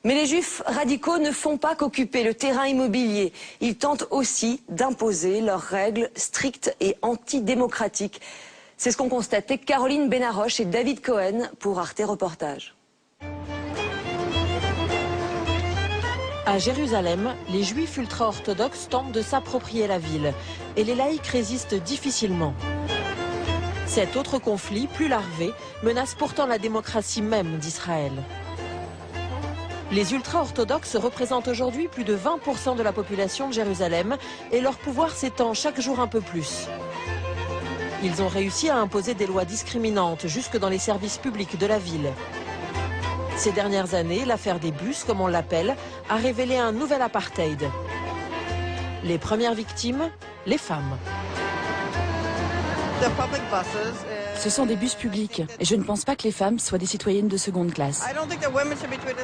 Mais les juifs radicaux ne font pas qu'occuper le terrain immobilier. Ils tentent aussi d'imposer leurs règles strictes et antidémocratiques. C'est ce qu'ont constaté Caroline Benaroche et David Cohen pour Arte Reportage. À Jérusalem, les juifs ultra-orthodoxes tentent de s'approprier la ville et les laïcs résistent difficilement. Cet autre conflit, plus larvé, menace pourtant la démocratie même d'Israël. Les ultra-orthodoxes représentent aujourd'hui plus de 20% de la population de Jérusalem et leur pouvoir s'étend chaque jour un peu plus. Ils ont réussi à imposer des lois discriminantes jusque dans les services publics de la ville. Ces dernières années, l'affaire des bus, comme on l'appelle, a révélé un nouvel apartheid. Les premières victimes, les femmes. Ce sont des bus publics et je ne pense pas que les femmes soient des citoyennes de seconde classe.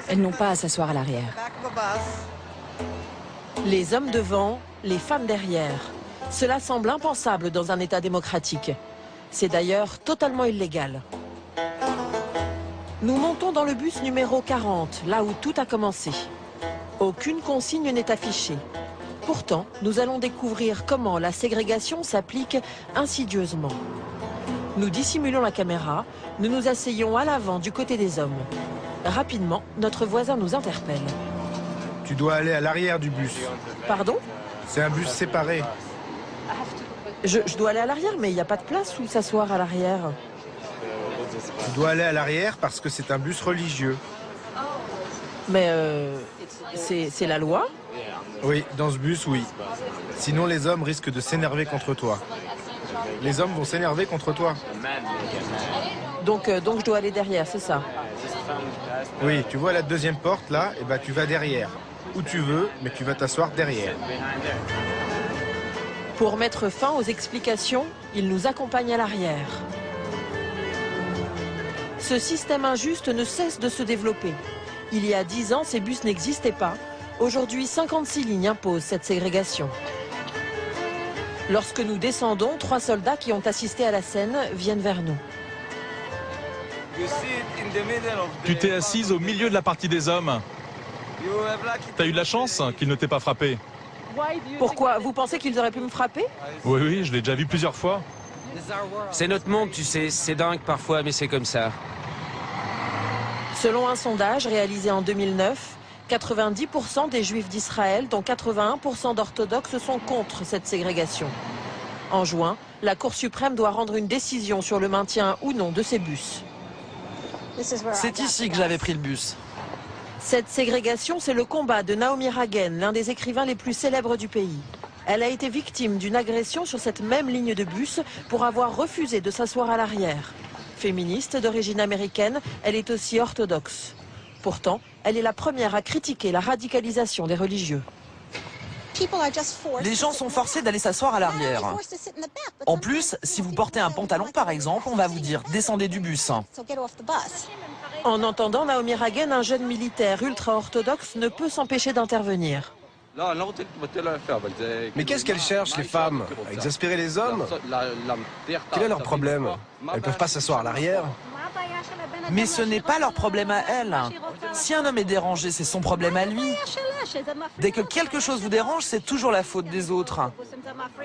Elles n'ont pas à s'asseoir à l'arrière. Les hommes devant, les femmes derrière. Cela semble impensable dans un État démocratique. C'est d'ailleurs totalement illégal. Nous montons dans le bus numéro 40, là où tout a commencé. Aucune consigne n'est affichée. Pourtant, nous allons découvrir comment la ségrégation s'applique insidieusement. Nous dissimulons la caméra, nous nous asseyons à l'avant du côté des hommes. Rapidement, notre voisin nous interpelle. Tu dois aller à l'arrière du bus. Pardon? C'est un bus séparé. Je dois aller à l'arrière, mais il n'y a pas de place où s'asseoir à l'arrière. Tu dois aller à l'arrière parce que c'est un bus religieux. Mais c'est la loi? Oui, dans ce bus, oui. Sinon, les hommes risquent de s'énerver contre toi. Les hommes vont s'énerver contre toi. Donc je dois aller derrière, c'est ça? Oui, tu vois la deuxième porte là, et ben tu vas derrière. Où tu veux, mais tu vas t'asseoir derrière. Pour mettre fin aux explications, il nous accompagne à l'arrière. Ce système injuste ne cesse de se développer. Il y a 10 ans, ces bus n'existaient pas. Aujourd'hui, 56 lignes imposent cette ségrégation. Lorsque nous descendons, 3 soldats qui ont assisté à la scène viennent vers nous. Tu t'es assise au milieu de la partie des hommes. T'as eu de la chance qu'ils ne t'aient pas frappé. Pourquoi? Vous pensez qu'ils auraient pu me frapper? Oui, oui, je l'ai déjà vu plusieurs fois. C'est notre monde, tu sais, c'est dingue parfois, mais c'est comme ça. Selon un sondage réalisé en 2009, 90% des juifs d'Israël, dont 81% d'orthodoxes, sont contre cette ségrégation. En juin, la Cour suprême doit rendre une décision sur le maintien ou non de ces bus. C'est ici que j'avais pris le bus. Cette ségrégation, c'est le combat de Naomi Ragen, l'un des écrivains les plus célèbres du pays. Elle a été victime d'une agression sur cette même ligne de bus pour avoir refusé de s'asseoir à l'arrière. Féministe d'origine américaine, elle est aussi orthodoxe. Pourtant, elle est la première à critiquer la radicalisation des religieux. Les gens sont forcés d'aller s'asseoir à l'arrière. En plus, si vous portez un pantalon par exemple, on va vous dire « descendez du bus ». En entendant Naomi Ragen, un jeune militaire ultra-orthodoxe ne peut s'empêcher d'intervenir. Mais qu'est-ce qu'elles cherchent, les femmes? À exaspérer les hommes? Quel est leur problème? Elles peuvent pas s'asseoir à l'arrière? Mais ce n'est pas leur problème à elles. Si un homme est dérangé, c'est son problème à lui. Dès que quelque chose vous dérange, c'est toujours la faute des autres.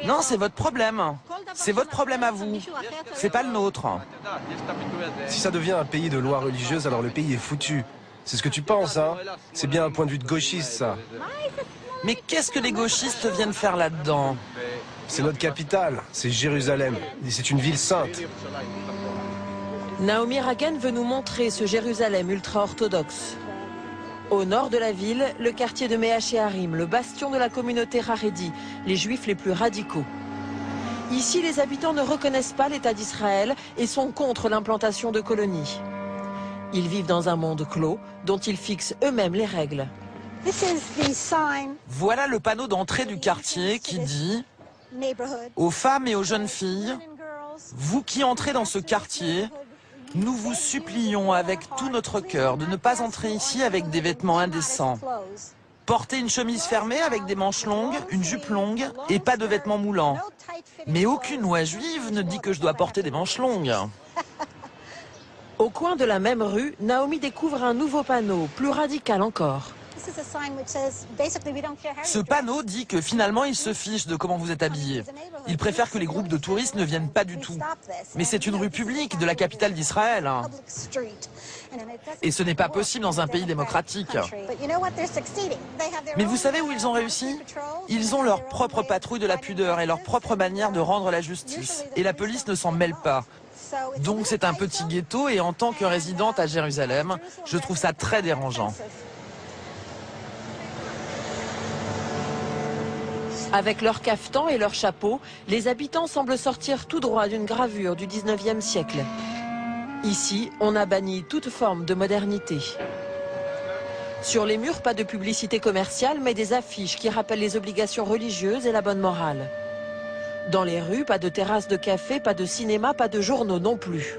Non, c'est votre problème. C'est votre problème à vous. C'est pas le nôtre. Si ça devient un pays de lois religieuses, alors le pays est foutu. C'est ce que tu penses, hein? C'est bien un point de vue de gauchiste, ça. Mais qu'est-ce que les gauchistes viennent faire là-dedans? C'est notre capitale, c'est Jérusalem. Et c'est une ville sainte. Naomi Ragen veut nous montrer ce Jérusalem ultra-orthodoxe. Au nord de la ville, le quartier de Mea Shearim, le bastion de la communauté Haredi, les juifs les plus radicaux. Ici, les habitants ne reconnaissent pas l'État d'Israël et sont contre l'implantation de colonies. Ils vivent dans un monde clos dont ils fixent eux-mêmes les règles. Voilà le panneau d'entrée du quartier qui dit « Aux femmes et aux jeunes filles, vous qui entrez dans ce quartier, nous vous supplions avec tout notre cœur de ne pas entrer ici avec des vêtements indécents. Portez une chemise fermée avec des manches longues, une jupe longue et pas de vêtements moulants. Mais aucune loi juive ne dit que je dois porter des manches longues. » Au coin de la même rue, Naomi découvre un nouveau panneau, plus radical encore. Ce panneau dit que finalement ils se fichent de comment vous êtes habillés. Ils préfèrent que les groupes de touristes ne viennent pas du tout. Mais c'est une rue publique de la capitale d'Israël. Et ce n'est pas possible dans un pays démocratique. Mais vous savez où ils ont réussi? Ils ont leur propre patrouille de la pudeur et leur propre manière de rendre la justice. Et la police ne s'en mêle pas. Donc c'est un petit ghetto et en tant que résidente à Jérusalem, je trouve ça très dérangeant. Avec leurs cafetans et leurs chapeaux, les habitants semblent sortir tout droit d'une gravure du 19e siècle. Ici, on a banni toute forme de modernité. Sur les murs, pas de publicité commerciale, mais des affiches qui rappellent les obligations religieuses et la bonne morale. Dans les rues, pas de terrasses de café, pas de cinéma, pas de journaux non plus.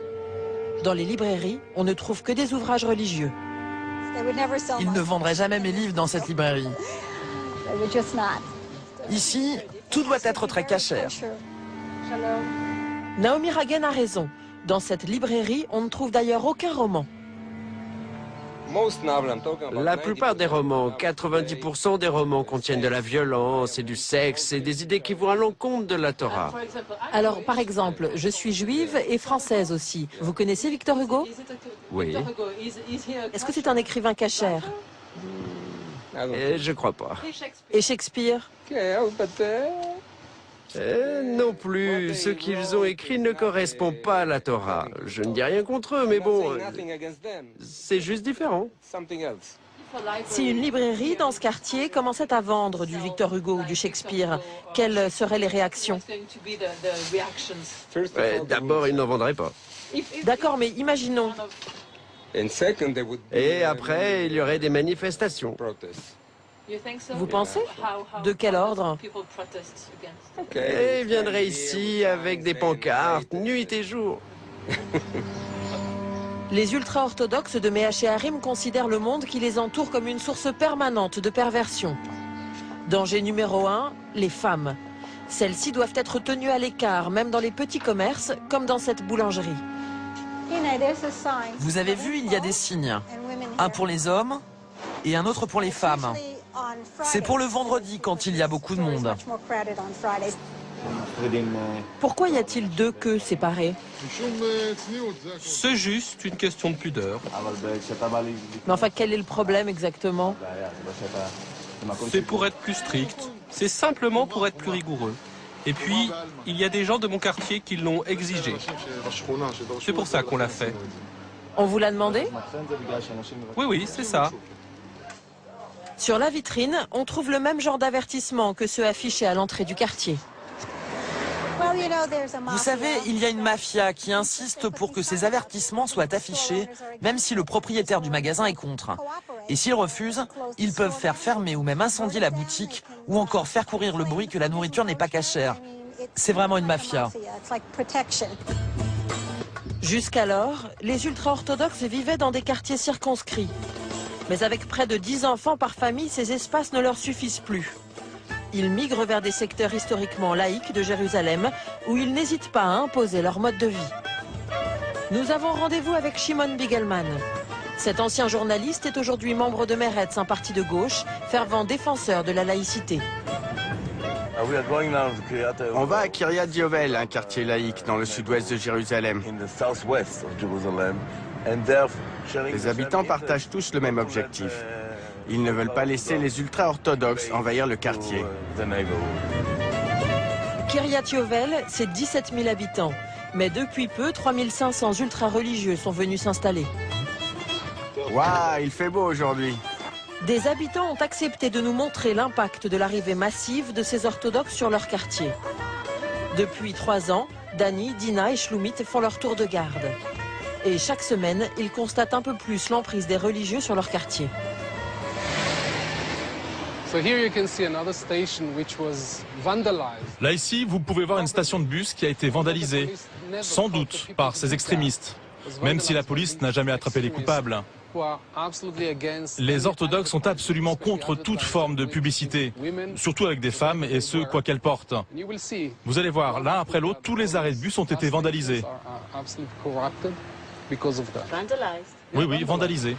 Dans les librairies, on ne trouve que des ouvrages religieux. Ils ne vendraient jamais mes livres dans cette librairie. Ici, tout doit être très cachère. Naomi Ragen a raison. Dans cette librairie, on ne trouve d'ailleurs aucun roman. La plupart des romans, 90% des romans contiennent de la violence et du sexe et des idées qui vont à l'encontre de la Torah. Alors, par exemple, je suis juive et française aussi. Vous connaissez Victor Hugo? Oui. Est-ce que c'est un écrivain cachère? Je crois pas. Et Shakespeare? Non plus. Ce qu'ils ont écrit ne correspond pas à la Torah. Je ne dis rien contre eux, mais bon, c'est juste différent. Si une librairie dans ce quartier commençait à vendre du Victor Hugo ou du Shakespeare, quelles seraient les réactions? D'abord, ils n'en vendraient pas. D'accord, mais imaginons. Et après, il y aurait des manifestations. Vous pensez? De quel ordre? Et ils viendraient ici avec des pancartes, nuit et jour. Les ultra-orthodoxes de Méachéarim considèrent le monde qui les entoure comme une source permanente de perversion. Danger numéro 1, les femmes. Celles-ci doivent être tenues à l'écart, même dans les petits commerces, comme dans cette boulangerie. Vous avez vu, il y a des signes. Un pour les hommes et un autre pour les femmes. C'est pour le vendredi quand il y a beaucoup de monde. Pourquoi y a-t-il deux queues séparées? C'est juste une question de pudeur. Mais enfin, quel est le problème exactement? C'est pour être plus strict. C'est simplement pour être plus rigoureux. Et puis, il y a des gens de mon quartier qui l'ont exigé. C'est pour ça qu'on l'a fait. On vous l'a demandé? Oui, c'est ça. Sur la vitrine, on trouve le même genre d'avertissement que ceux affichés à l'entrée du quartier. Vous savez, il y a une mafia qui insiste pour que ces avertissements soient affichés, même si le propriétaire du magasin est contre. Et s'il refuse, ils peuvent faire fermer ou même incendier la boutique, ou encore faire courir le bruit que la nourriture n'est pas cachère. C'est vraiment une mafia. Jusqu'alors, les ultra-orthodoxes vivaient dans des quartiers circonscrits. Mais avec près de 10 enfants par famille, ces espaces ne leur suffisent plus. Ils migrent vers des secteurs historiquement laïques de Jérusalem, où ils n'hésitent pas à imposer leur mode de vie. Nous avons rendez-vous avec Shimon Bigelman. Cet ancien journaliste est aujourd'hui membre de Meretz, un parti de gauche, fervent défenseur de la laïcité. On va à Kiryat Yovel, un quartier laïque dans le sud-ouest de Jérusalem. Les habitants partagent tous le même objectif. Ils ne veulent pas laisser les ultra-orthodoxes envahir le quartier. Kiryat Yovel, c'est 17 000 habitants. Mais depuis peu, 3 500 ultra-religieux sont venus s'installer. Waouh, il fait beau aujourd'hui. Des habitants ont accepté de nous montrer l'impact de l'arrivée massive de ces orthodoxes sur leur quartier. Depuis 3 ans, Dani, Dina et Shlumit font leur tour de garde. Et chaque semaine, ils constatent un peu plus l'emprise des religieux sur leur quartier. Là ici, vous pouvez voir une station de bus qui a été vandalisée, sans doute par ces extrémistes, même si la police n'a jamais attrapé les coupables. Les orthodoxes sont absolument contre toute forme de publicité, surtout avec des femmes et ce, quoi qu'elles portent. Vous allez voir, l'un après l'autre, tous les arrêts de bus ont été vandalisés. Oui, oui, vandalisé.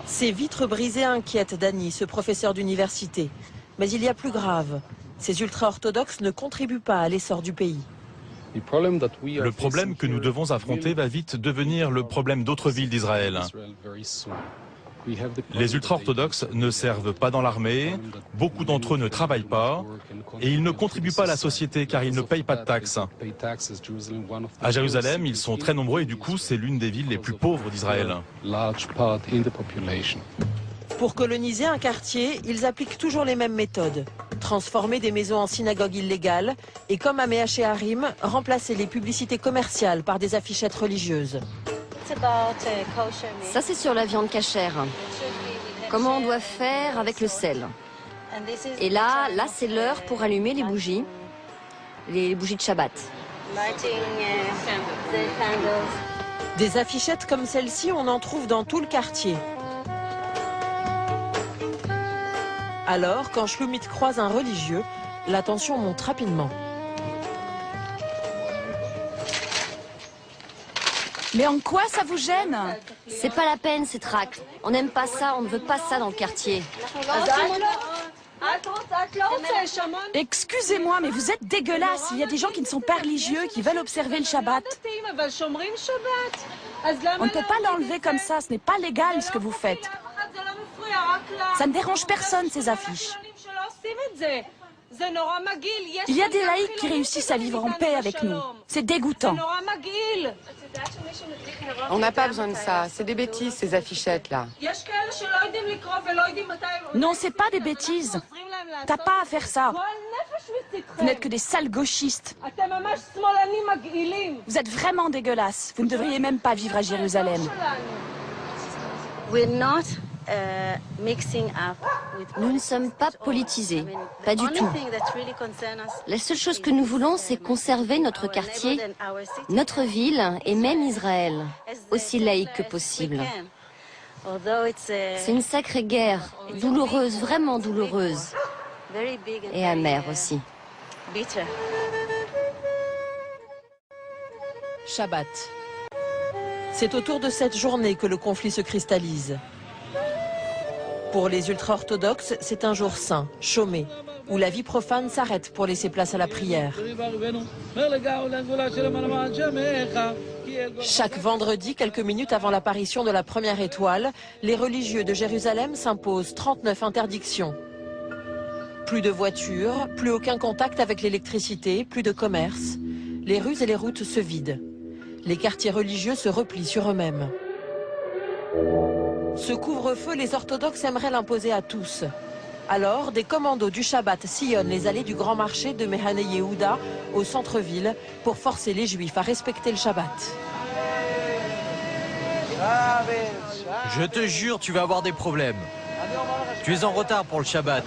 Ces vitres brisées inquiètent Danny, ce professeur d'université. Mais il y a plus grave. Ces ultra-orthodoxes ne contribuent pas à l'essor du pays. Le problème que nous devons affronter va vite devenir le problème d'autres villes d'Israël. Les ultra-orthodoxes ne servent pas dans l'armée, beaucoup d'entre eux ne travaillent pas et ils ne contribuent pas à la société car ils ne payent pas de taxes. À Jérusalem, ils sont très nombreux et du coup, c'est l'une des villes les plus pauvres d'Israël. Pour coloniser un quartier, ils appliquent toujours les mêmes méthodes. Transformer des maisons en synagogues illégales et, comme à Mea Shearim, remplacer les publicités commerciales par des affichettes religieuses. Ça, c'est sur la viande cachère. Comment on doit faire avec le sel. Et là c'est l'heure pour allumer les bougies de Shabbat. Des affichettes comme celle-ci, on en trouve dans tout le quartier. Alors, quand Shlomit croise un religieux, la tension monte rapidement. Mais en quoi ça vous gêne? C'est pas la peine, ces tracts. On n'aime pas ça, on ne veut pas ça dans le quartier. Excusez-moi, mais vous êtes dégueulasse. Il y a des gens qui ne sont pas religieux, qui veulent observer le Shabbat. On ne peut pas l'enlever comme ça, ce n'est pas légal ce que vous faites. Ça ne dérange personne, ces affiches. Il y a des laïcs qui réussissent à vivre en paix avec nous. C'est dégoûtant. On n'a pas besoin de ça. C'est des bêtises, ces affichettes-là. Non, c'est pas des bêtises. T'as pas à faire ça. Vous n'êtes que des sales gauchistes. Vous êtes vraiment dégueulasses. Vous ne devriez même pas vivre à Jérusalem. Nous ne sommes pas politisés, pas du tout. La seule chose que nous voulons, c'est conserver notre quartier, notre ville et même Israël, aussi laïque que possible. C'est une sacrée guerre, douloureuse, vraiment douloureuse, et amère aussi. Shabbat. C'est autour de cette journée que le conflit se cristallise. Pour les ultra-orthodoxes, c'est un jour saint, chômé, où la vie profane s'arrête pour laisser place à la prière. Chaque vendredi, quelques minutes avant l'apparition de la première étoile, les religieux de Jérusalem s'imposent 39 interdictions. Plus de voitures, plus aucun contact avec l'électricité, plus de commerce. Les rues et les routes se vident. Les quartiers religieux se replient sur eux-mêmes. Ce couvre-feu, les orthodoxes aimeraient l'imposer à tous. Alors, des commandos du Shabbat sillonnent les allées du Grand Marché de Mehane Yehuda au centre-ville pour forcer les Juifs à respecter le Shabbat. Je te jure, tu vas avoir des problèmes. Tu es en retard pour le Shabbat.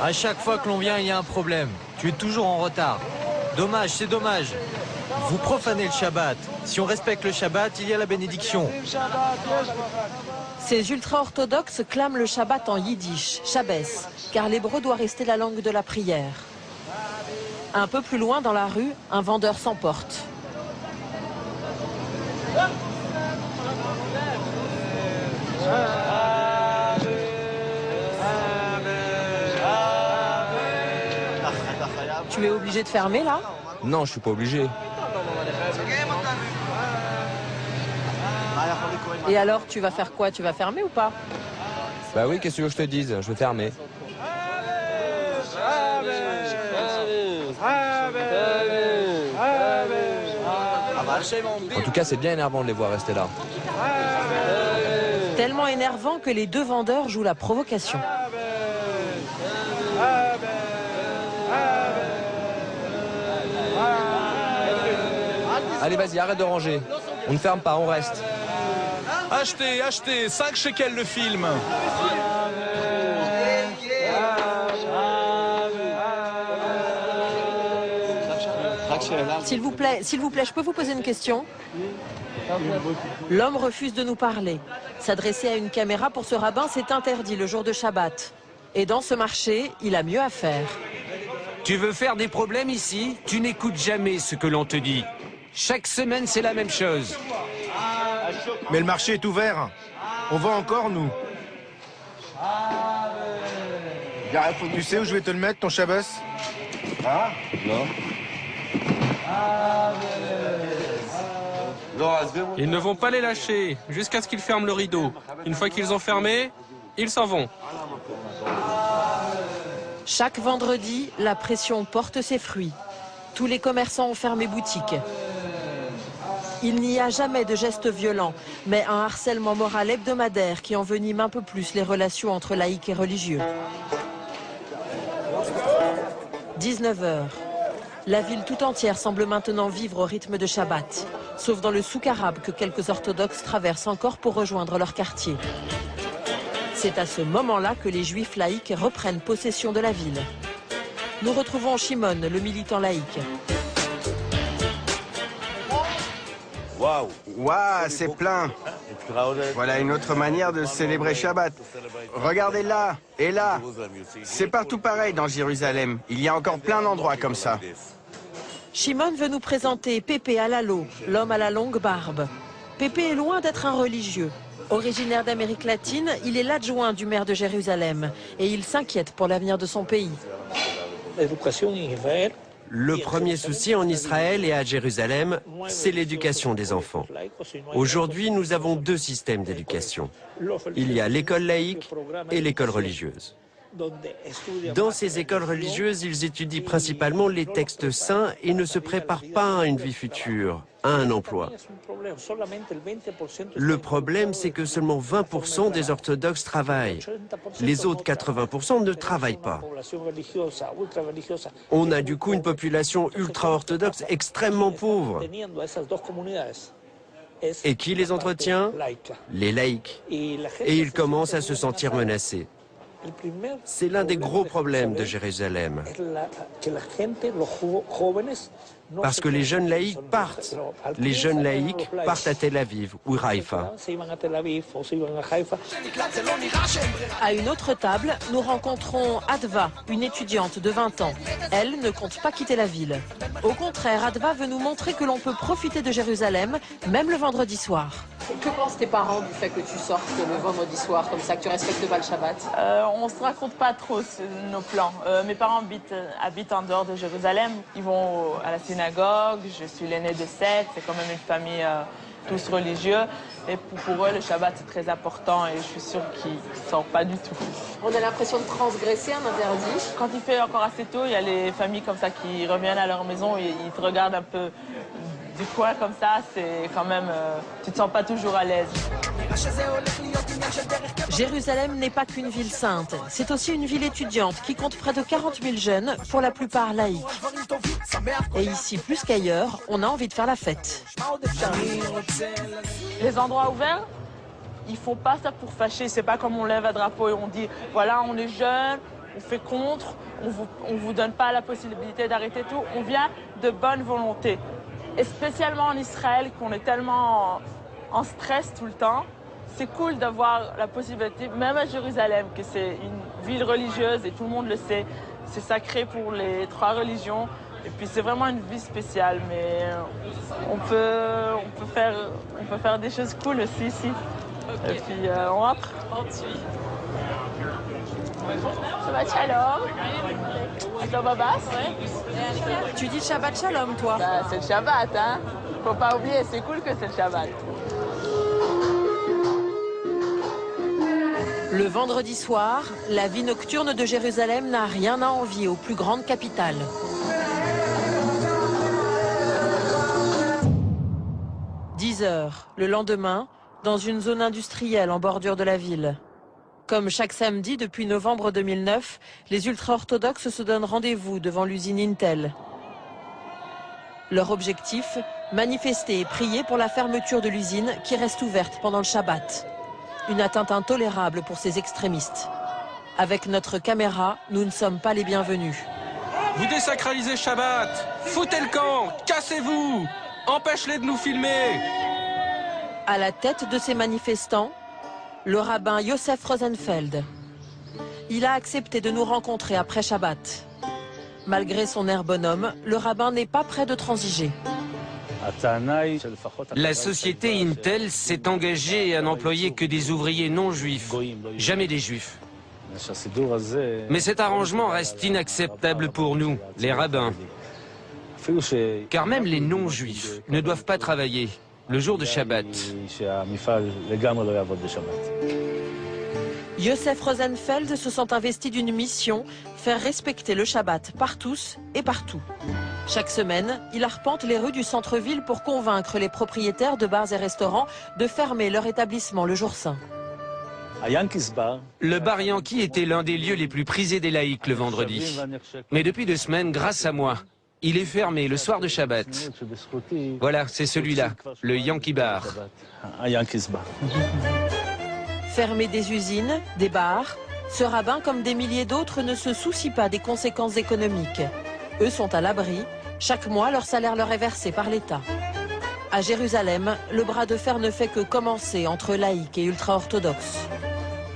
À chaque fois que l'on vient, il y a un problème. Tu es toujours en retard. Dommage, c'est dommage. Vous profanez le Shabbat. Si on respecte le Shabbat, il y a la bénédiction. Ces ultra-orthodoxes clament le Shabbat en yiddish, Shabbès, car l'hébreu doit rester la langue de la prière. Un peu plus loin dans la rue, un vendeur s'emporte. Tu es obligé de fermer là? Non, je suis pas obligé. Et alors, tu vas faire quoi? Tu vas fermer ou pas? Bah oui, qu'est-ce que je te dise? Je vais fermer. En tout cas, c'est bien énervant de les voir rester là. Tellement énervant que les deux vendeurs jouent la provocation. Allez, vas-y, arrête de ranger. On ne ferme pas, on reste. Achetez, achetez, 5 shekels le film. S'il vous plaît, je peux vous poser une question? L'homme refuse de nous parler. S'adresser à une caméra pour ce rabbin, c'est interdit le jour de Shabbat. Et dans ce marché, il a mieux à faire. Tu veux faire des problèmes ici? Tu n'écoutes jamais ce que l'on te dit. Chaque semaine, c'est la même chose. Mais le marché est ouvert. On vend encore, nous. Tu sais où je vais te le mettre, ton Shabbos? Ah, non. Ils ne vont pas les lâcher jusqu'à ce qu'ils ferment le rideau. Une fois qu'ils ont fermé, ils s'en vont. Chaque vendredi, la pression porte ses fruits. Tous les commerçants ont fermé boutique. Il n'y a jamais de gestes violents, mais un harcèlement moral hebdomadaire qui envenime un peu plus les relations entre laïcs et religieux. 19 h. La ville tout entière semble maintenant vivre au rythme de Shabbat, sauf dans le souk arabe que quelques orthodoxes traversent encore pour rejoindre leur quartier. C'est à ce moment-là que les juifs laïcs reprennent possession de la ville. Nous retrouvons Shimon, le militant laïque. Waouh, c'est plein. Voilà une autre manière de célébrer Shabbat. Regardez là et là. C'est partout pareil dans Jérusalem. Il y a encore plein d'endroits comme ça. Shimon veut nous présenter Pépé Alalo, l'homme à la longue barbe. Pépé est loin d'être un religieux. Originaire d'Amérique latine, il est l'adjoint du maire de Jérusalem et il s'inquiète pour l'avenir de son pays. Le premier souci en Israël et à Jérusalem, c'est l'éducation des enfants. Aujourd'hui, nous avons deux systèmes d'éducation. Il y a l'école laïque et l'école religieuse. Dans ces écoles religieuses, ils étudient principalement les textes saints et ne se préparent pas à une vie future, à un emploi. Le problème, c'est que seulement 20% des orthodoxes travaillent. Les autres 80% ne travaillent pas. On a du coup une population ultra-orthodoxe extrêmement pauvre. Et qui les entretient? Les laïcs. Et ils commencent à se sentir menacés. C'est l'un des gros problèmes de Jérusalem. Parce que les jeunes laïcs partent. Les jeunes laïcs partent à Tel Aviv ou Haïfa. À une autre table, nous rencontrons Adva, une étudiante de 20 ans. Elle ne compte pas quitter la ville. Au contraire, Adva veut nous montrer que l'on peut profiter de Jérusalem, même le vendredi soir. Que pensent tes parents du fait que tu sortes le vendredi soir comme ça, que tu respectes pas le Shabbat? On se raconte pas trop nos plans. Mes parents habitent en dehors de Jérusalem. Ils vont à la synagogue. Je suis l'aîné de 7. C'est quand même une famille tous religieux. Et pour eux, le Shabbat, c'est très important et je suis sûre qu'ils ne sortent pas du tout. On a l'impression de transgresser un interdit. Quand il fait encore assez tôt, il y a les familles comme ça qui reviennent à leur maison et ils te regardent un peu du coin comme ça. C'est quand même... tu te sens pas toujours à l'aise. Jérusalem n'est pas qu'une ville sainte. C'est aussi une ville étudiante qui compte près de 40 000 jeunes, pour la plupart laïcs. Et ici, plus qu'ailleurs, on a envie de faire la fête. Les endroits ouverts, ils font pas ça pour fâcher. C'est pas comme on lève un drapeau et on dit voilà, on est jeunes, on fait contre, on vous donne pas la possibilité d'arrêter tout. On vient de bonne volonté. Et spécialement en Israël, qu'on est tellement en stress tout le temps, c'est cool d'avoir la possibilité, même à Jérusalem, que c'est une ville religieuse et tout le monde le sait. C'est sacré pour les 3 religions. Et puis c'est vraiment une vie spéciale, mais on peut faire des choses cool aussi ici. Okay. Et puis on rentre. On te suit. Shabbat shalom. Shalom Abbas. Tu dis Shabbat shalom, toi? Bah, c'est le Shabbat, hein. Faut pas oublier, c'est cool que c'est le Shabbat. Le vendredi soir, la vie nocturne de Jérusalem n'a rien à envier aux plus grandes capitales. « 10 h, le lendemain, dans une zone industrielle en bordure de la ville. Comme chaque samedi depuis novembre 2009, les ultra-orthodoxes se donnent rendez-vous devant l'usine Intel. Leur objectif, manifester et prier pour la fermeture de l'usine qui reste ouverte pendant le Shabbat. Une atteinte intolérable pour ces extrémistes. Avec notre caméra, nous ne sommes pas les bienvenus. Vous désacralisez Shabbat, foutez le camp, cassez-vous, empêchez-les de nous filmer. À la tête de ces manifestants, le rabbin Yosef Rosenfeld. Il a accepté de nous rencontrer après Shabbat. Malgré son air bonhomme, le rabbin n'est pas prêt de transiger. La société Intel s'est engagée à n'employer que des ouvriers non juifs, jamais des juifs. Mais cet arrangement reste inacceptable pour nous, les rabbins. Car même les non-juifs ne doivent pas travailler le jour de Shabbat. Yosef Rosenfeld se sent investi d'une mission, faire respecter le Shabbat par tous et partout. Chaque semaine, il arpente les rues du centre-ville pour convaincre les propriétaires de bars et restaurants de fermer leur établissement le jour saint. Le bar Yankee était l'un des lieux les plus prisés des laïcs le vendredi. Mais depuis 2 semaines, grâce à moi, il est fermé le soir de Shabbat. Voilà, c'est celui-là, le Yankee Bar. Fermer des usines, des bars, ce rabbin, comme des milliers d'autres, ne se soucie pas des conséquences économiques. Eux sont à l'abri. Chaque mois, leur salaire leur est versé par l'État. À Jérusalem, le bras de fer ne fait que commencer entre laïcs et ultra-orthodoxes.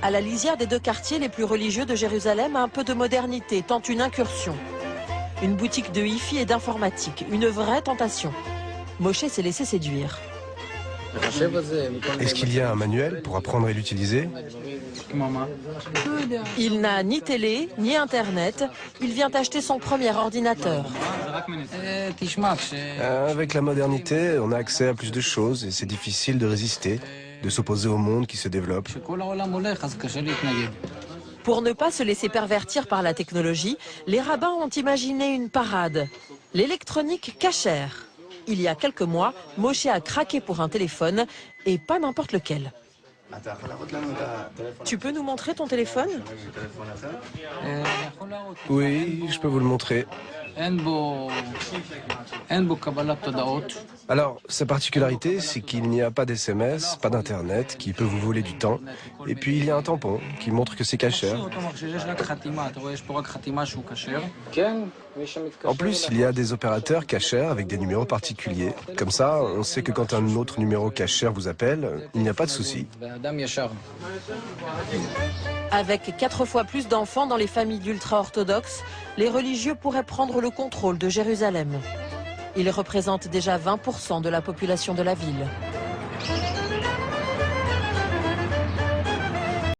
À la lisière des 2 quartiers les plus religieux de Jérusalem, un peu de modernité tente une incursion. Une boutique de hi-fi et d'informatique, une vraie tentation. Moshe s'est laissé séduire. Est-ce qu'il y a un manuel pour apprendre à l'utiliser? Il n'a ni télé, ni internet. Il vient acheter son premier ordinateur. Avec la modernité, on a accès à plus de choses et c'est difficile de résister, de s'opposer au monde qui se développe. Pour ne pas se laisser pervertir par la technologie, les rabbins ont imaginé une parade. L'électronique cachère. Il y a quelques mois, Moshe a craqué pour un téléphone, et pas n'importe lequel. Tu peux nous montrer ton téléphone? Oui, je peux vous le montrer. Alors, sa particularité, c'est qu'il n'y a pas d'SMS, pas d'Internet, qui peut vous voler du temps. Et puis, il y a un tampon qui montre que c'est cachère. En plus, il y a des opérateurs cachères avec des numéros particuliers. Comme ça, on sait que quand un autre numéro cachère vous appelle, il n'y a pas de souci. Avec 4 fois plus d'enfants dans les familles d'ultra-orthodoxes, les religieux pourraient prendre le contrôle de Jérusalem. Ils représentent déjà 20% de la population de la ville.